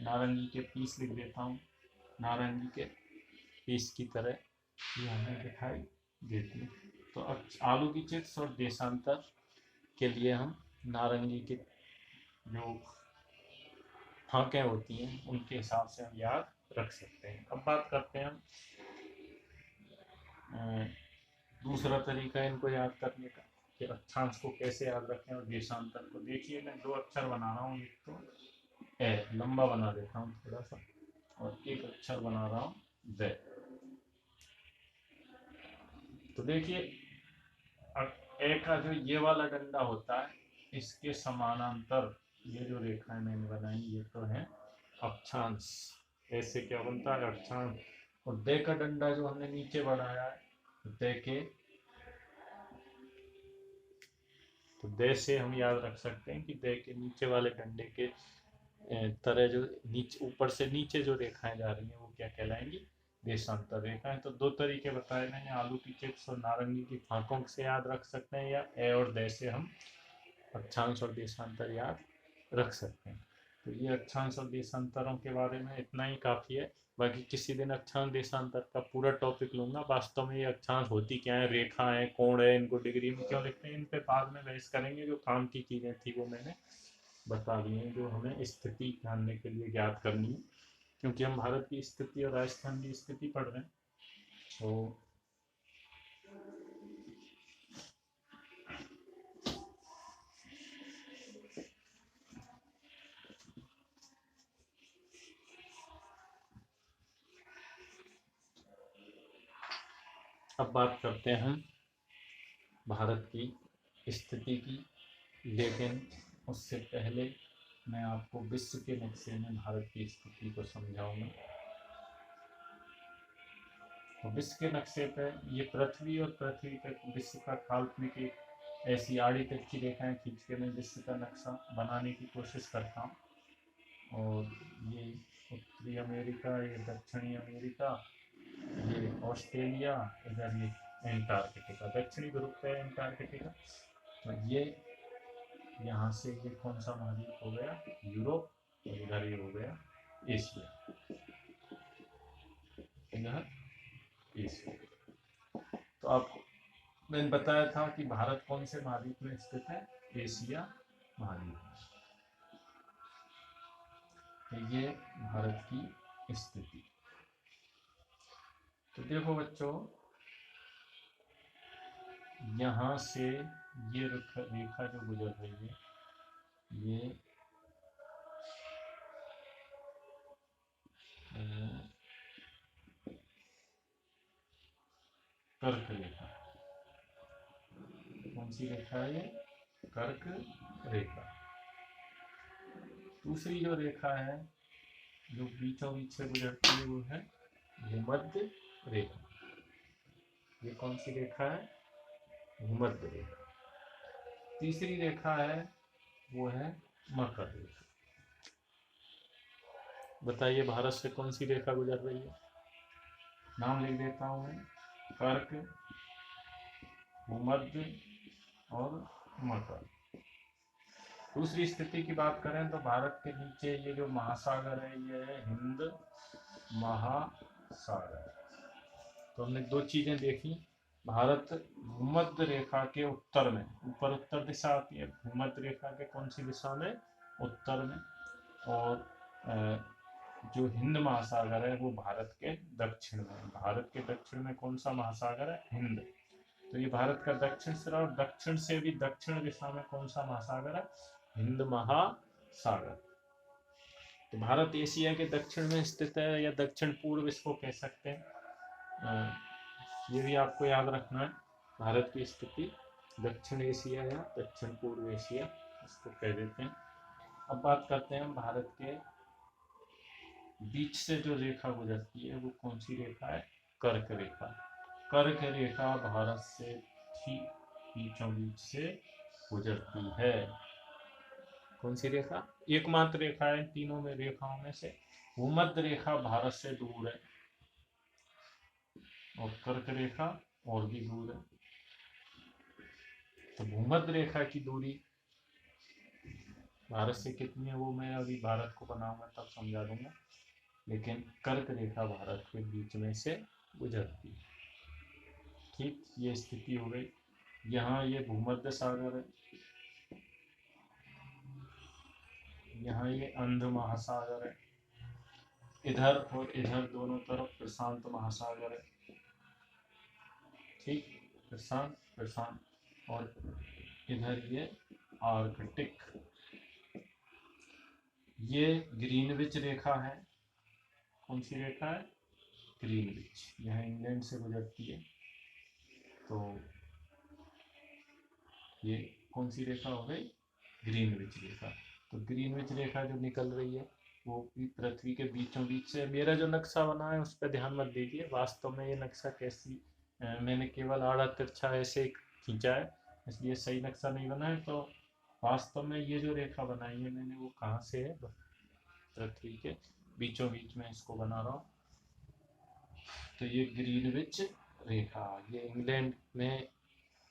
नारंगी के पीस लिख देता हूँ, नारंगी के पीस की तरह ये हमें दिखाई देती है। तो आलू की चिप्स और देशांतर के लिए हम नारंगी के जो फाँकें होती हैं उनके हिसाब से हम याद रख सकते हैं। अब बात करते हैं हम दूसरा तरीका इनको याद करने का कि अक्षांश को कैसे याद रखें और देशांतर को। देखिए मैं दो अक्षर बना रहा हूँ, एक तो ए, लंबा बना देता हूँ थोड़ा सा, और एक अक्षर बना रहा हूँ द। तो देखिए ए का जो ये वाला डंडा होता है, इसके समानांतर ये जो रेखाएं मैंने बनाई ये तो है अक्षांश। ऐसे क्या बनता है अक्षांश। और दे का डंडा जो हमने नीचे बढ़ाया है दे के, तो दे से हम याद रख सकते हैं कि दे के नीचे वाले डंडे के तरह जो नीचे ऊपर से नीचे जो रेखाएं जा रही हैं वो क्या कहलाएंगी, देशांतर रेखाएं। तो दो तरीके बताए मैंने, आलू की चिप्स और नारंगी की फांकों से याद रख सकते हैं, या ए और दे से हम अक्षांश और देशांतर याद रख सकते हैं। तो ये अक्षांश और देशांतरों के बारे में इतना ही काफ़ी है। बाकी किसी दिन अक्षांश देशांतर का पूरा टॉपिक लूंगा। वास्तव में ये अक्षांश होती क्या है, रेखा है, कोण है, इनको डिग्री में क्यों लिखते हैं, इन पे बाद में बहस करेंगे। जो काम की चीज़ें थी वो मैंने बता दी हैं, जो हमें स्थिति जानने के लिए ज्ञात करनी है, क्योंकि हम भारत की स्थिति और राजस्थान की स्थिति पढ़ रहे हैं। तो अब बात करते हैं हम भारत की स्थिति की, लेकिन उससे पहले मैं आपको विश्व के नक्शे में भारत की स्थिति को समझाऊंगा। तो विश्व के नक्शे पर ये पृथ्वी और पृथ्वी तक विश्व का काल्पनिक एक ऐसी आड़ी तक की रेखाएं खींच के मैं विश्व का नक्शा बनाने की कोशिश करता हूँ। और ये उत्तरी अमेरिका, ये दक्षिणी अमेरिका, ये ऑस्ट्रेलिया, इधर ये एंटार्कटिका, दक्षिणी ध्रुव पे एंटार्कटिका। तो ये यहाँ से ये कौन सा महाद्वीप हो गया, यूरोप, और इधर ये हो गया एशिया, इधर एशिया। तो आपको मैंने बताया था कि भारत कौन से महाद्वीप में स्थित है, एशिया महाद्वीप में। तो ये भारत की स्थिति। तो देखो बच्चों, यहाँ से ये रेखा जो गुजर रही है ये कर्क रेखा। कौन सी रेखा है ये, कर्क रेखा। दूसरी जो रेखा है जो बीचों बीच से गुजरती है वो है भूमध्य रेखा। ये कौन सी रेखा है, भूमध्य रेखा। तीसरी रेखा है वो है मकर रेखा। बताइए भारत से कौन सी रेखा गुजर रही है, नाम लिख देता हूँ मैं, कर्क, भूमध्य और मकर। दूसरी स्थिति की बात करें तो भारत के नीचे ये जो महासागर है ये है हिंद महासागर। तो हमने दो चीजें देखी, भारत भूमध्य रेखा के उत्तर में, ऊपर उत्तर दिशा आती है, भूमध्य रेखा के कौन सी दिशा में, उत्तर में। और जो हिंद महासागर है वो भारत के दक्षिण में। भारत के दक्षिण में कौन सा महासागर है, हिंद। तो ये भारत का दक्षिण सिरा, और दक्षिण से भी दक्षिण दिशा में कौन सा महासागर है, हिंद महासागर। तो भारत एशिया के दक्षिण में स्थित है, या दक्षिण पूर्व इसको कह सकते हैं। ये भी आपको याद रखना है, भारत की स्थिति दक्षिण एशिया या दक्षिण पूर्व एशिया इसको कह देते हैं। अब बात करते हैं भारत के बीच से जो रेखा गुजरती है वो कौन सी रेखा है, कर्क रेखा। कर्क रेखा भारत से ठीक बीचों बीच से गुजरती है। कौन सी रेखा, एकमात्र रेखा है तीनों में रेखाओं में से। भूमध्य रेखा भारत से दूर है और कर्क रेखा और भी दूर है। तो भूमध्य रेखा की दूरी भारत से कितनी है वो मैं अभी भारत को बनाऊंगा तब समझा दूंगा, लेकिन कर्क रेखा भारत के बीच में से गुजरती है। ठीक, ये स्थिति हो गई। यहाँ ये भूमध्य सागर है, यहाँ ये अंध महासागर है, इधर और इधर दोनों तरफ प्रशांत महासागर है। ठीक, प्रशांत प्रशांत, और इधर ये आर्कटिक। ये ग्रीनविच रेखा है। कौन सी रेखा है? ग्रीनविच। यह इंग्लैंड से गुजरती है। तो ये कौन सी रेखा हो गई? ग्रीनविच रेखा। तो ग्रीनविच रेखा जो निकल रही है वो पृथ्वी के बीचों बीच से। मेरा जो नक्शा बना है उस पर ध्यान मत दीजिए, वास्तव में ये नक्शा कैसी, मैंने केवल आड़ा तिरछा ऐसे खींचा है, इसलिए सही नक्शा नहीं बना है। तो वास्तव में ये जो रेखा बनाई है मैंने वो कहाँ से है? पृथ्वी के बीचों बीच में इसको बना रहा हूँ। तो ये ग्रीनविच रेखा, ये इंग्लैंड में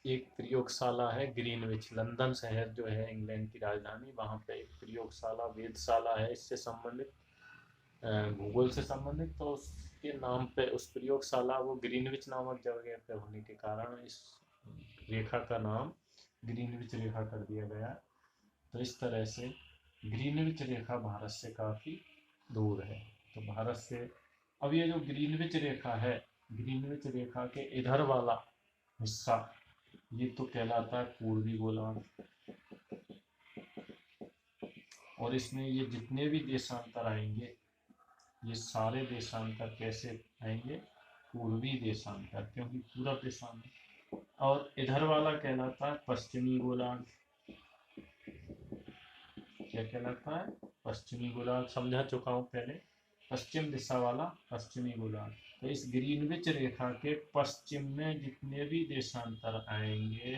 एक प्रयोगशाला है ग्रीनविच। लंदन शहर जो है इंग्लैंड की राजधानी, वहाँ पे एक प्रयोगशाला वेधशाला है इससे संबंधित, भूगोल से संबंधित। तो उसके नाम पे उस प्रयोगशाला वो ग्रीनविच नामक जगह पे होने के कारण इस रेखा का नाम ग्रीनविच रेखा कर दिया गया। तो इस तरह से ग्रीनविच रेखा भारत से काफ़ी दूर है। तो भारत से अब ये जो ग्रीनविच रेखा है, ग्रीनविच रेखा के इधर वाला हिस्सा ये तो कहलाता है पूर्वी गोलार्ध। और इसमें ये जितने भी देशांतर आएंगे ये सारे देशांतर कैसे आएंगे? पूर्वी देशांतर, क्योंकि पूरा देशांतर। और इधर वाला कहलाता है पश्चिमी गोलार्ध। क्या कहलाता है? पश्चिमी गोलार्ध। समझा चुका हूँ पहले, पश्चिम दिशा वाला पश्चिमी गोलार्ध। तो इस ग्रीनविच रेखा के पश्चिम में जितने भी देशांतर आएंगे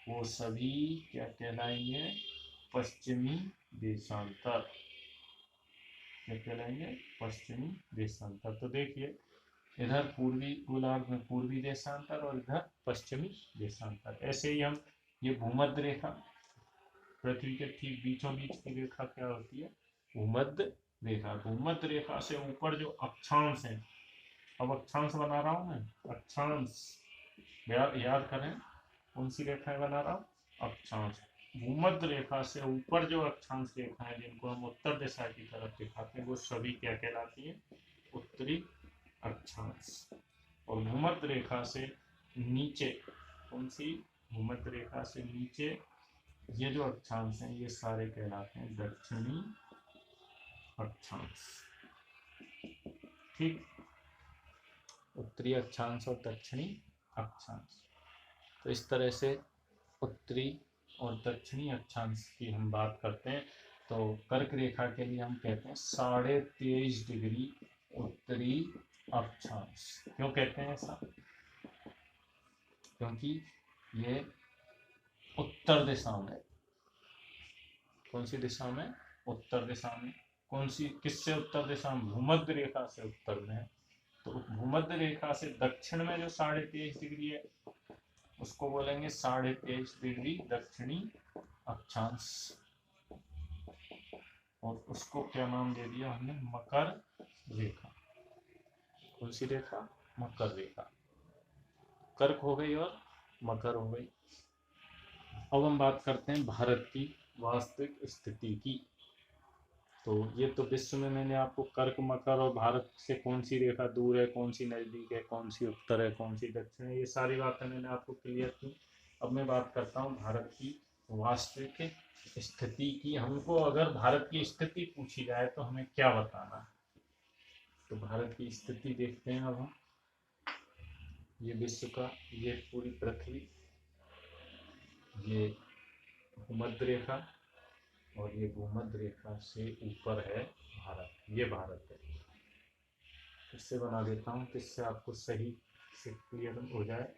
वो सभी क्या कहलाएंगे? पश्चिमी देशांतर। क्या कहलाएंगे? पश्चिमी देशांतर। तो देखिए इधर पूर्वी गोलार्ध में पूर्वी देशांतर और इधर पश्चिमी देशांतर। ऐसे ही हम ये भूमध्य रेखा, पृथ्वी के ठीक बीचों बीच की रेखा क्या होती है? भूमध्य रेखा। भूमध्य रेखा से ऊपर जो अक्षांश है, अब अक्षांश बना रहा हूं मैं, अक्षांश याद करें कौन सी रेखाएं बना रहा हूँ? अक्षांश। भूमध्य रेखा से ऊपर जो अक्षांश रेखाएं जिनको हम उत्तर दिशा की तरफ दिखाते हैं वो सभी क्या कहलाती हैं? उत्तरी अक्षांश। और भूमध्य रेखा से नीचे कौन सी? भूमध्य रेखा से नीचे ये जो अक्षांश हैं ये सारे कहलाते हैं दक्षिणी अक्षांश। ठीक, उत्तरी अक्षांश और दक्षिणी अक्षांश। तो इस तरह से उत्तरी और दक्षिणी अक्षांश की हम बात करते हैं। तो कर्क रेखा के लिए हम कहते हैं 23.5 डिग्री उत्तरी अक्षांश। क्यों कहते हैं ऐसा? क्योंकि ये उत्तर दिशा में। कौन सी दिशा में? उत्तर दिशा में। कौन सी, किससे उत्तर दिशा में? भूमध्य रेखा से उत्तर में है। तो भूमध्य रेखा से दक्षिण में जो 23.5 डिग्री है उसको बोलेंगे 23.5 डिग्री दक्षिणी अक्षांश। और उसको क्या नाम दे दिया हमने? मकर रेखा। कौन सी रेखा? मकर रेखा। कर्क हो गई और मकर हो गई। अब हम बात करते हैं भारत की वास्तविक स्थिति की। तो ये तो विश्व में मैंने आपको कर्क, मकर और भारत से कौन सी रेखा दूर है, कौन सी नजदीक है, कौन सी उत्तर है, कौन सी दक्षिण है, ये सारी बातें मैंने आपको क्लियर की। अब मैं बात करता हूँ भारत की वास्तविक स्थिति की। हमको अगर भारत की स्थिति पूछी जाए तो हमें क्या बताना है? तो भारत की स्थिति देखते हैं अब हम। ये विश्व का, ये पूरी पृथ्वी, ये भूमध्य रेखा और ये भूमध्य रेखा से ऊपर है भारत। ये भारत है। इससे बना देता हूँ जिससे आपको सही से क्लियर हो जाए।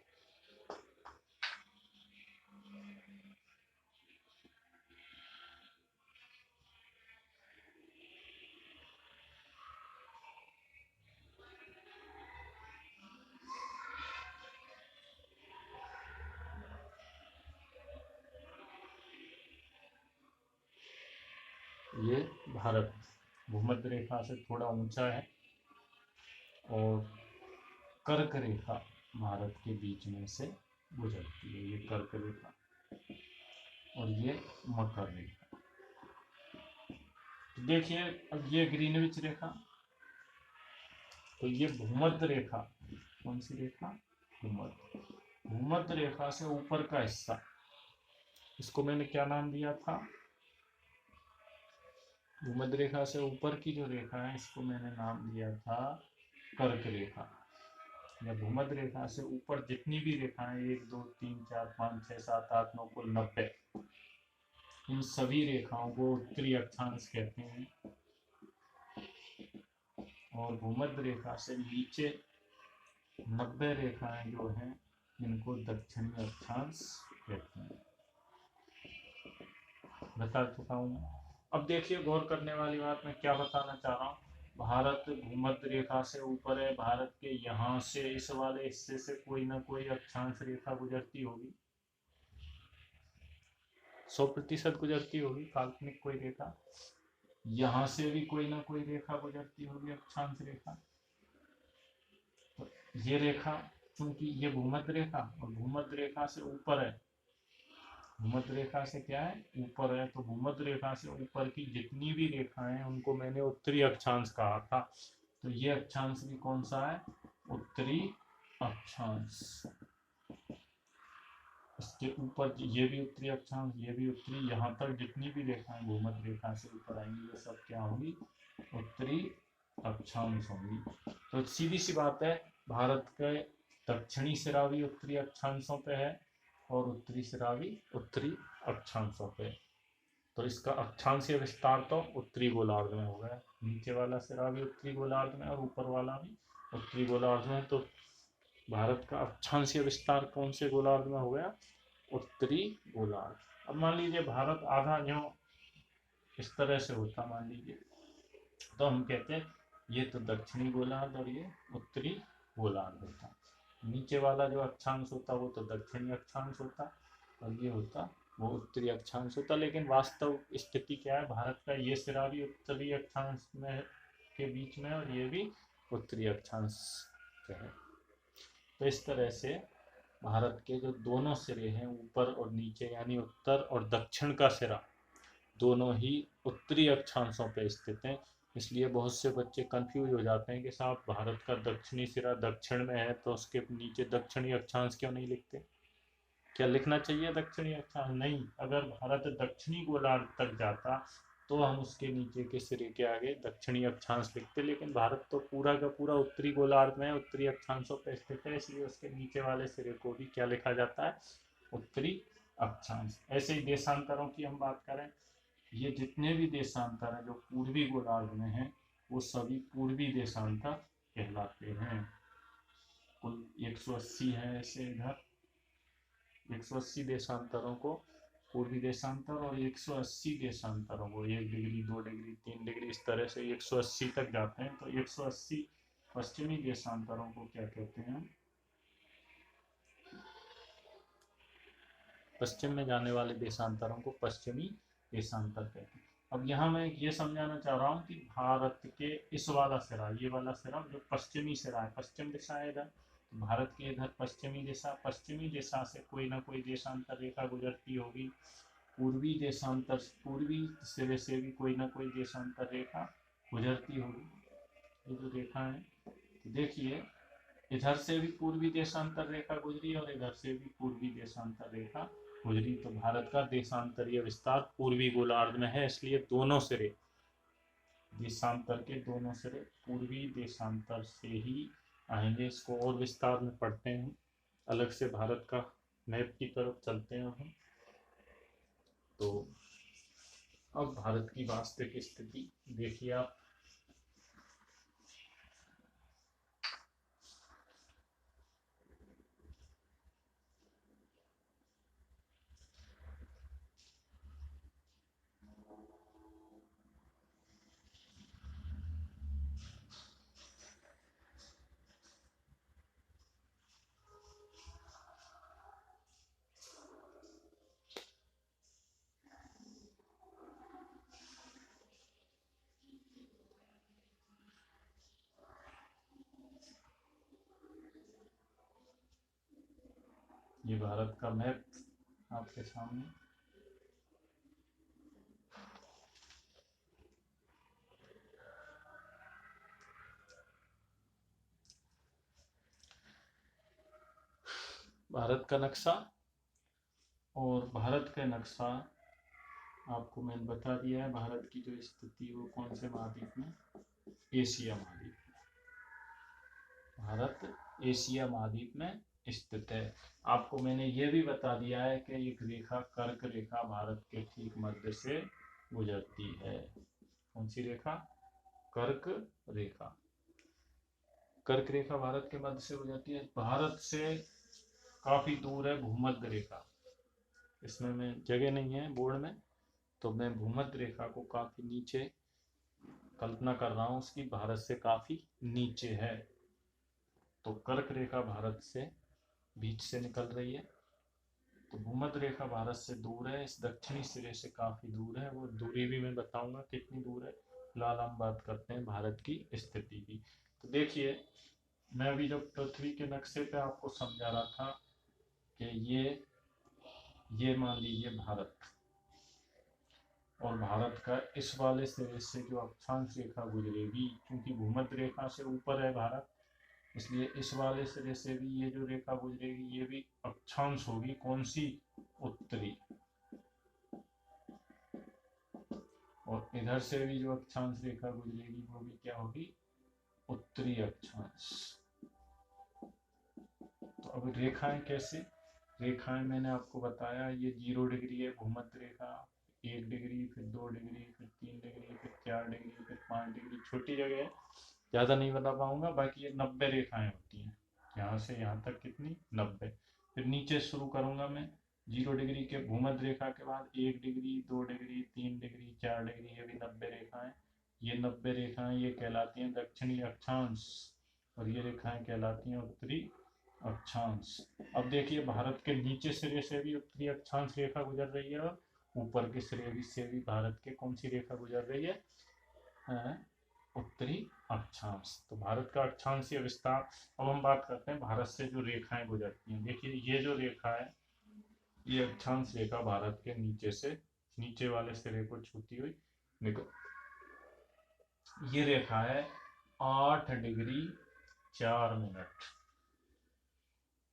ये भारत भूमध्य रेखा से थोड़ा ऊंचा है और कर्क रेखा भारत के बीच में से गुजरती है। ये कर्क रेखा और ये मकर रेखा। तो देखिए अब ये ग्रीनविच रेखा, तो ये भूमध्य रेखा, कौन सी रेखा? भूमध्य रेखा से ऊपर का हिस्सा, इसको मैंने क्या नाम दिया था? भूमध्य रेखा से ऊपर की जो रेखा है इसको मैंने नाम दिया था कर्क रेखा। या भूमध्य रेखा से ऊपर जितनी भी रेखाएं 1 2 3 4 5 6 7 8 9 कुल 90, इन सभी रेखाओं को उत्तरी अक्षांश कहते हैं। और भूमध्य रेखा से नीचे 90 रेखाएं जो हैं इनको दक्षिणी अक्षांश कहते हैं। बता चुका हूं मैं। अब देखिए गौर करने वाली बात मैं क्या बताना चाह रहा हूँ। भारत भूमध्य रेखा से ऊपर है, भारत के यहाँ से इस वाले हिस्से से कोई ना कोई अक्षांश रेखा गुजरती होगी, 100% गुजरती होगी काल्पनिक कोई रेखा। यहाँ से भी कोई ना कोई रेखा गुजरती होगी, अक्षांश रेखा। तो ये रेखा, क्योंकि ये भूमध्य रेखा और भूमध्य रेखा से ऊपर है, भूमध्य रेखा से क्या है? ऊपर है। तो भूमध्य रेखा से ऊपर की जितनी भी रेखाएं हैं उनको मैंने उत्तरी अक्षांश कहा था। तो ये अक्षांश भी कौन सा है? उत्तरी अक्षांश। इसके ऊपर ये भी उत्तरी अक्षांश, ये भी उत्तरी, यहाँ तक जितनी भी रेखाएं भूमध्य रेखा से ऊपर आएंगी ये सब क्या होंगी? उत्तरी अक्षांश होंगी। तो सीधी सी बात है, भारत के दक्षिणी सिरा भी उत्तरी अक्षांशों पे है और उत्तरी सिरा भी उत्तरी अक्षांशों पे। तो इसका अक्षांशीय विस्तार तो उत्तरी गोलार्ध में हो गया, नीचे वाला सिरा भी उत्तरी गोलार्ध में और ऊपर वाला भी उत्तरी गोलार्ध में। तो भारत का अक्षांशीय विस्तार कौन से गोलार्ध में हो गया? उत्तरी गोलार्ध। अब मान लीजिए भारत आधा जो इस तरह से होता, मान लीजिए, तो हम कहते हैं ये तो दक्षिणी गोलार्ध और ये उत्तरी गोलार्ध होता। नीचे वाला जो अक्षांश होता वो तो दक्षिणी अक्षांश होता और ये होता वो उत्तरी अक्षांश होता। लेकिन वास्तव स्थिति क्या है? भारत का ये सिरा भी उत्तरी अक्षांश में के बीच में और ये भी उत्तरी अक्षांश पे है। तो इस तरह से भारत के जो दोनों सिरे हैं, ऊपर और नीचे, यानी उत्तर और दक्षिण का सिरा, दोनों ही उत्तरी अक्षांशों पे स्थित हैं। इसलिए बहुत से बच्चे कंफ्यूज हो जाते हैं कि साहब भारत का दक्षिणी सिरा दक्षिण में है तो उसके नीचे दक्षिणी अक्षांश क्यों नहीं लिखते? क्या लिखना चाहिए दक्षिणी अक्षांश? नहीं। अगर भारत दक्षिणी गोलार्ध तक जाता तो हम उसके नीचे के सिरे के आगे दक्षिणी अक्षांश लिखते, लेकिन भारत तो पूरा का पूरा उत्तरी गोलार्ध में उत्तरी अक्षांशों पर स्थित है, इसलिए उसके नीचे वाले सिरे को भी क्या लिखा जाता है? उत्तरी अक्षांश। ऐसे ही देशांतरों की हम बात करें, ये जितने भी देशांतर हैं जो पूर्वी गोलार्ध में हैं वो सभी पूर्वी देशांतर कहलाते हैं। कुल 180 है ऐसे, इधर 180 देशांतरों को पूर्वी देशांतर और 180 देशांतरों को 1 डिग्री 2 डिग्री 3 डिग्री इस तरह से 180 तक जाते हैं। तो 180 पश्चिमी देशांतरों को क्या कहते हैं? पश्चिम में जाने वाले देशांतरों को पश्चिमी देशांतर कहते हैं। अब यहाँ मैं ये समझाना चाह रहा हूँ कि भारत के इस वाला सिरा, ये वाला सिरा जो पश्चिमी सिरा है, पश्चिम दिशा है इधर, तो भारत के इधर पश्चिमी दिशा से कोई ना कोई देशांतर रेखा गुजरती होगी। पूर्वी देशांतर, पूर्वी सिरे से भी कोई ना कोई देशांतर रेखा गुजरती होगी। ये जो रेखा है, तो देखिए इधर से भी पूर्वी देशांतर रेखा गुजरी और इधर से भी पूर्वी देशांतर रेखा गुजरी। तो भारत का देशांतरीय विस्तार पूर्वी गोलार्ध में है, इसलिए दोनों सिरे, देशांतर के दोनों सिरे पूर्वी देशांतर से ही आएंगे। इसको और विस्तार में पढ़ते हैं, अलग से भारत का मैप की तरफ चलते हैं हम। तो अब भारत की वास्तविक स्थिति देखिए आप। ये भारत का मैप आपके सामने। भारत का नक्शा, और भारत का नक्शा आपको मैंने बता दिया है। भारत की जो स्थिति वो कौन से महाद्वीप में, एशिया महाद्वीप में। भारत एशिया महाद्वीप में स्थित है। आपको मैंने ये भी बता दिया है कि एक रेखा कर्क रेखा भारत के ठीक मध्य से गुजरती है। कौन सी रेखा, कर्क रेखा। कर्क रेखा भारत के मध्य से गुजरती है। भारत से काफी दूर है भूमध्य रेखा, इसमें मैं जगह नहीं है बोर्ड में, तो मैं भूमध्य रेखा को काफी नीचे कल्पना कर रहा हूं उसकी, भारत से काफी नीचे है। तो कर्क रेखा भारत से बीच से निकल रही है। तो भूमध्य रेखा भारत से दूर है, इस दक्षिणी सिरे से काफी दूर है। वो दूरी भी मैं बताऊंगा कितनी दूर है। फिलहाल हम बात करते हैं भारत की स्थिति की। तो देखिए, मैं अभी जब पृथ्वी के नक्शे पे आपको समझा रहा था कि ये मान लीजिए भारत, और भारत का इस वाले सिरे से जो अक्षांश रेखा गुजरेगी, क्योंकि भूमध्य रेखा से ऊपर है भारत, इसलिए इस वाले सिरे से भी ये जो रेखा गुजरेगी ये भी अक्षांश होगी। कौन सी, उत्तरी। और इधर से भी जो अक्षांश रेखा गुजरेगी वो भी क्या होगी, उत्तरी अक्षांश। तो अब रेखाएं कैसे, रेखाएं मैंने आपको बताया, ये 0 डिग्री है भूमध्य रेखा, 1 डिग्री, फिर 2 डिग्री, फिर 3 डिग्री, फिर 4 डिग्री, फिर 5 डिग्री। छोटी जगह है, ज़्यादा नहीं बता पाऊंगा। बाकी ये 90 रेखाएं होती हैं, यहाँ से यहाँ तक कितनी, 90। फिर नीचे शुरू करूंगा मैं, 0 डिग्री के भूमध्य रेखा के बाद 1 डिग्री, 2 डिग्री, 3 डिग्री, 4 डिग्री, ये भी 90 रेखाएं। ये 90 रेखाएं ये कहलाती हैं दक्षिणी अक्षांश, और ये रेखाएं कहलाती हैं उत्तरी अक्षांश। अब देखिए, भारत के नीचे सिरे से भी उत्तरी अक्षांश रेखा गुजर रही है, और ऊपर के सिरे से भी भारत के कौन सी रेखा गुजर रही है, उत्तरी अक्षांश। तो भारत का अक्षांशीय विस्तार। अब हम बात करते हैं भारत से जो रेखाएं गुजरती हैं। देखिए, ये जो रेखा है ये अक्षांश रेखा भारत के नीचे से, नीचे वाले सिरे को छूती हुई निकल, ये रेखा है 8 डिग्री 4 मिनट।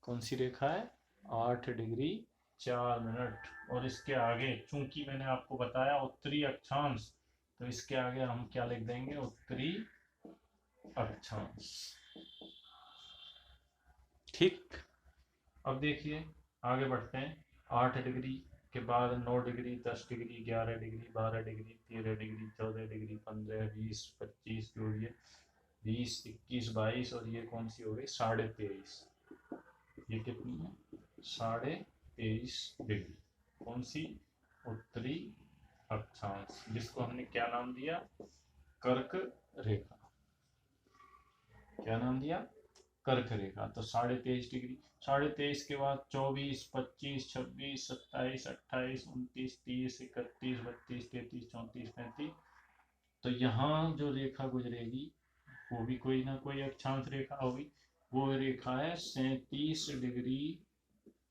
कौन सी रेखा है, 8 डिग्री 4 मिनट। और इसके आगे, चूंकि मैंने आपको बताया उत्तरी अक्षांश, तो इसके आगे हम क्या लिख देंगे, उत्तरी अक्षांश। ठीक। अब देखिए, आगे बढ़ते हैं। 8 डिग्री के बाद 9 degree, 10 degree, 11 degree, 12 degree, 13 degree, 14 degree, 15, 20, 25, जो ये 20, 21, 22, और ये कौन सी हो गई, 23.5। ये कितनी है, 23.5 डिग्री। कौन सी, उत्तरी अक्षांश, जिसको हमने क्या नाम दिया, कर्क रेखा। क्या नाम दिया, कर्क रेखा। तो 23.5 डिग्री, 23.5 के बाद 24, 25, 26, 27, 28, 29, 30, 31, 32, 33, 34, 35। तो यहाँ जो रेखा गुजरेगी वो भी कोई ना कोई अक्षांश रेखा होगी। वो रेखा है 37 डिग्री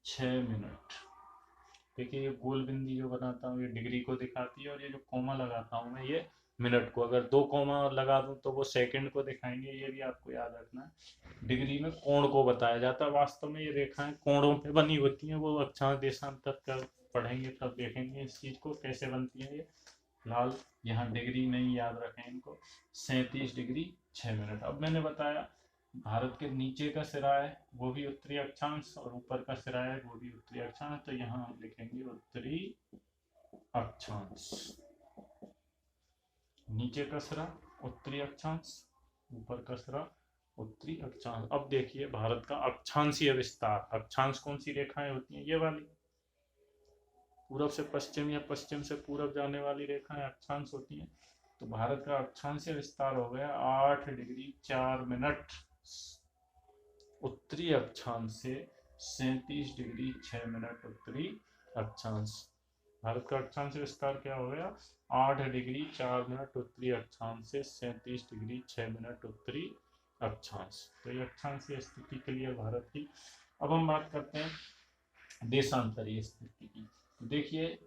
6 मिनट। देखिए, ये गोल बिंदी जो बनाता हूँ ये डिग्री को दिखाती है, और ये जो कोमा लगाता हूँ मैं ये मिनट को। अगर 2 कोमा लगा दूं तो वो सेकंड को दिखाएंगे, ये भी आपको याद रखना है। डिग्री में कोण को बताया जाता है। वास्तव में ये रेखाएं कोणों पे बनी होती हैं, वो अक्षांश देशांतर का पढ़ेंगे तब देखेंगे इस चीज को कैसे बनती है ये। फिलहाल यहाँ डिग्री में ही याद रखें इनको, 37 डिग्री 6 मिनट। अब मैंने बताया भारत के नीचे का सिरा है वो भी उत्तरी अक्षांश, और ऊपर का सिरा है वो भी उत्तरी अक्षांश। तो यहाँ हम लिखेंगे उत्तरी अक्षांश। नीचे का सिरा उत्तरी अक्षांश, ऊपर का सिरा उत्तरी अक्षांश। अब देखिए भारत का अक्षांशीय विस्तार। अक्षांश कौन सी रेखाएं होती हैं, ये वाली पूरब से पश्चिम या पश्चिम से पूरब जाने वाली रेखाएं अक्षांश होती हैं। तो भारत का अक्षांशीय विस्तार हो गया 8 डिग्री 4 मिनट उत्तरी अक्षांश से, 37 डिग्री 6 मिनट उत्तरी अक्षांश। भारत का अक्षांश विस्तार क्या हो गया, 8 डिग्री 4 मिनट उत्तरी अक्षांश से 37 डिग्री 6 मिनट उत्तरी अक्षांश। तो ये अक्षांशीय स्थिति क्लियर भारत की। अब हम बात करते हैं देशांतरीय स्थिति की। तो देखिए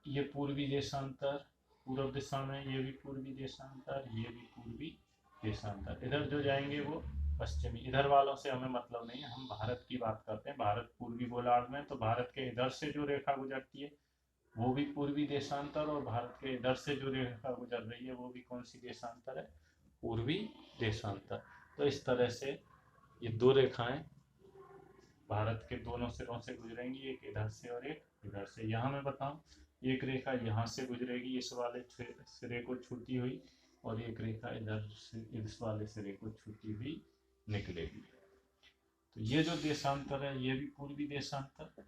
ये पूर्वी देशांतर पूर्व दिशा में, ये भी पूर्वी देशांतर, ये भी पूर्वी देशांतर। इधर जो जाएंगे वो पश्चिमी। इधर वालों से हमें मतलब नहीं है, हम भारत की बात करते हैं। भारत पूर्वी गोलार्ध में, तो भारत के इधर से जो रेखा गुजरती है वो भी पूर्वी देशांतर, और भारत के इधर से जो रेखा गुजर रही है वो भी कौन सी देशांतर है? पूर्वी देशांतर। तो इस तरह से ये दो रेखाएं भारत के दोनों सिरों से गुजरेंगी, एक इधर से और एक इधर से। यहाँ मैं बताऊं, एक रेखा यहाँ से गुजरेगी इस वाले सिरे को छूती हुई, और एक रेखा इधर से इस वाले सिरे को छूती हुई निकलेगी। तो ये जो देशांतर है ये भी पूर्वी देशांतर।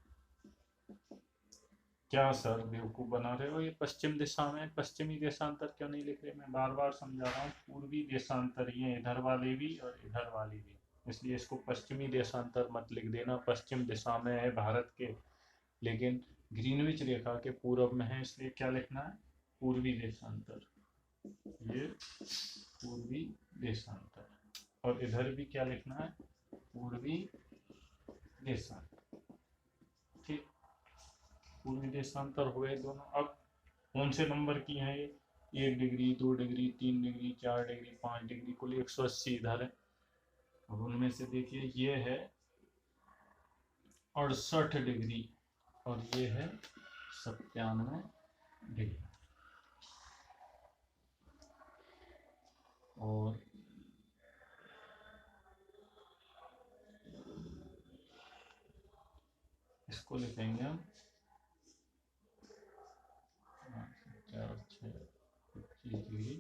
क्या सर बेवकूफ बना रहे हो? ये पश्चिम दिशा में पश्चिमी देशांतर क्यों नहीं लिख रहे? मैं बार बार समझा रहा हूँ, पूर्वी देशांतर ये इधर वाले भी और इधर वाली भी, इसलिए इसको पश्चिमी देशांतर मत लिख देना। पश्चिम दिशा में है भारत के, लेकिन ग्रीनविच रेखा के पूर्व में है, इसलिए क्या लिखना है? पूर्वी देशांतर। ये पूर्वी देशांतर। और इधर भी क्या लिखना है? पूर्वी देशांतर। ठीक, पूर्वी देशांतर हुए दोनों। अब कौन से नंबर की हैं ये? 1 degree, 2 degree, 3 degree, 4 degree, 5 degree, कुल 180 इधर है। अब उनमें से देखिए ये है 68 डिग्री और ये है 97 डिग्री। और इसको लिखेंगे हम 25 डिग्री,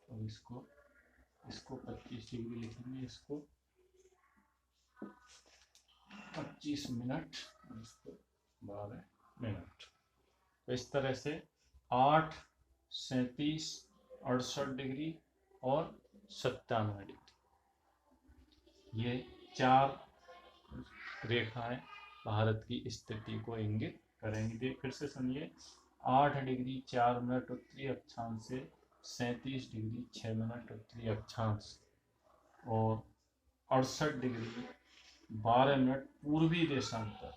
और इसको 25 डिग्री लिखेंगे, इसको 25 मिनट, और इसको 12 मिनट। तो इस तरह से 8, 37, 68 डिग्री और 97 डिग्री, ये 4 रेखाएं भारत की स्थिति को इंगित करेंगी। देख फिर से सुनिए, 8 डिग्री 4 मिनट उत्तरी अक्षांश से 37 डिग्री 6 मिनट उत्तरी अक्षांश, और 68 डिग्री 12 मिनट पूर्वी देशांतर।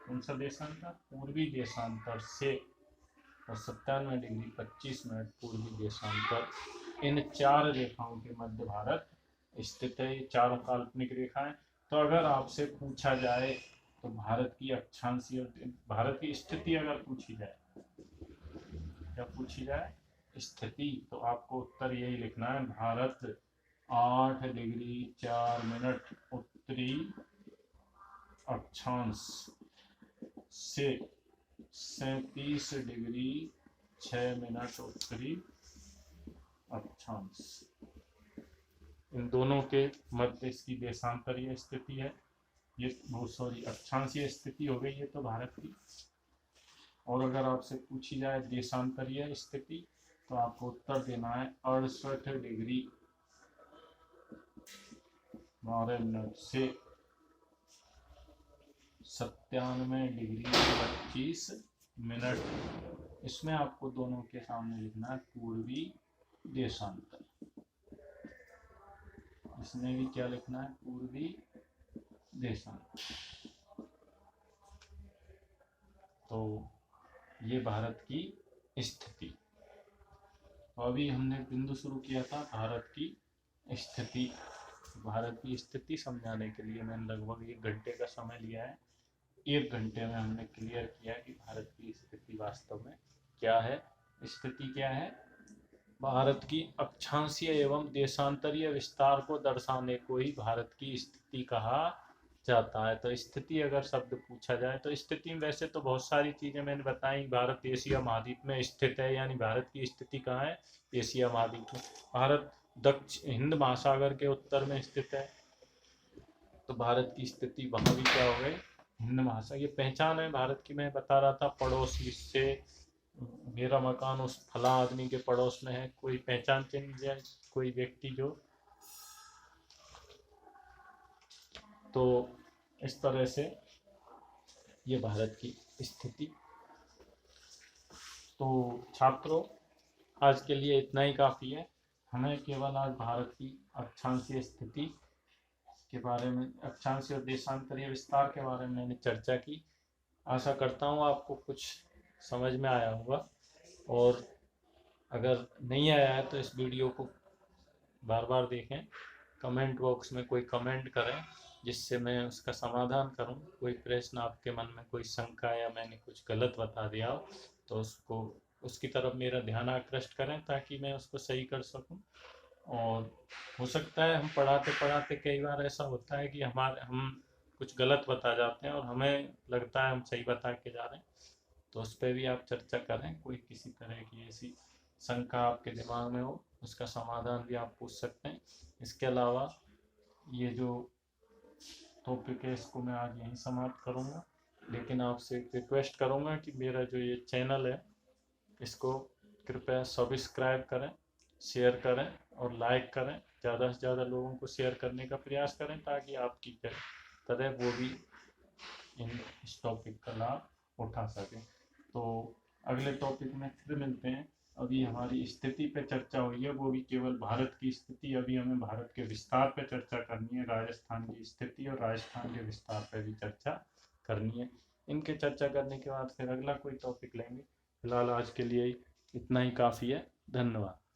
कौन सा देशांतर? पूर्वी देशांतर से, और 97 डिग्री 25 मिनट पूर्वी देशांतर। इन 4 रेखाओं के मध्य भारत स्थित है। ये चारों काल्पनिक रेखाएं। तो अगर आपसे पूछा जाए तो भारत की अक्षांशीय, भारत की स्थिति अगर पूछी जाए, क्या पूछी जाए? स्थिति, तो आपको उत्तर यही लिखना है, भारत 8 डिग्री 4 मिनट उत्तरी अक्षांश से 37 डिग्री 6 मिनट उत्तरी अक्षांश, इन दोनों के मध्य इसकी देशांतरीय स्थिति है। ये सॉरी अक्षांशीय स्थिति हो गई ये तो भारत की। और अगर आपसे पूछी जाए देशांतरीय स्थिति, तो आपको उत्तर देना है 68 डिग्री 12 मिनट से 97 डिग्री 25 मिनट। इसमें आपको दोनों के सामने लिखना है पूर्वी देशांतर। इसमें भी क्या लिखना है? पूर्वी देशांतर। तो ये भारत की स्थिति। तो अभी हमने बिंदु शुरू किया था भारत की स्थिति। भारत की स्थिति समझाने के लिए मैंने लगभग 1 घंटे का समय लिया है। 1 घंटे में हमने क्लियर किया कि भारत की स्थिति वास्तव में क्या है। स्थिति क्या है? भारत की अक्षांशीय एवं देशांतरीय विस्तार को दर्शाने को ही भारत की स्थिति कहा जाता है। तो स्थिति अगर शब्द पूछा जाए तो स्थिति में वैसे तो बहुत सारी चीजें मैंने बताई। भारत एशिया महाद्वीप में स्थित है, यानी भारत की स्थिति कहाँ है? एशिया महाद्वीप में। भारत दक्षिण हिंद महासागर के उत्तर में स्थित है, तो भारत की स्थिति वहां भी क्या हो गई? हिंद महासागर। ये पहचान है भारत की। मैं बता रहा था पड़ोस से, मेरा मकान उस फला आदमी के पड़ोस में है। कोई पहचान चिन्ह या कोई व्यक्ति जो, तो इस तरह से ये भारत की स्थिति। तो छात्रों आज के लिए इतना ही काफ़ी है। हमें केवल आज भारत की अक्षांशीय स्थिति के बारे में, अक्षांशीय और देशांतरीय विस्तार के बारे में मैंने चर्चा की। आशा करता हूँ आपको कुछ समझ में आया होगा, और अगर नहीं आया है तो इस वीडियो को बार बार देखें, कमेंट बॉक्स में कोई कमेंट करें जिससे मैं उसका समाधान करूं। कोई प्रश्न आपके मन में, कोई शंका, या मैंने कुछ गलत बता दिया हो तो उसको, उसकी तरफ मेरा ध्यान आकृष्ट करें ताकि मैं उसको सही कर सकूं। और हो सकता है हम पढ़ाते पढ़ाते कई बार ऐसा होता है कि हम कुछ गलत बता जाते हैं और हमें लगता है हम सही बता के जा रहे हैं, तो उस पर भी आप चर्चा करें। कोई किसी तरह की ऐसी शंका आपके दिमाग में हो उसका समाधान भी आप पूछ सकते हैं। इसके अलावा ये जो टॉपिक है इसको मैं आज यहीं समाप्त करूँगा, लेकिन आपसे एक रिक्वेस्ट करूँगा कि मेरा जो ये चैनल है इसको कृपया सब्सक्राइब करें, शेयर करें और लाइक करें। ज़्यादा से ज़्यादा लोगों को शेयर करने का प्रयास करें ताकि आपकी तरह वो भी इस टॉपिक का लाभ उठा सकें। तो अगले टॉपिक में फिर मिलते हैं। अभी हमारी स्थिति पे चर्चा हुई है, वो भी केवल भारत की स्थिति। अभी हमें भारत के विस्तार पे चर्चा करनी है, राजस्थान की स्थिति और राजस्थान के विस्तार पे भी चर्चा करनी है। इनके चर्चा करने के बाद फिर अगला कोई टॉपिक लेंगे। फिलहाल आज के लिए इतना ही काफ़ी है। धन्यवाद।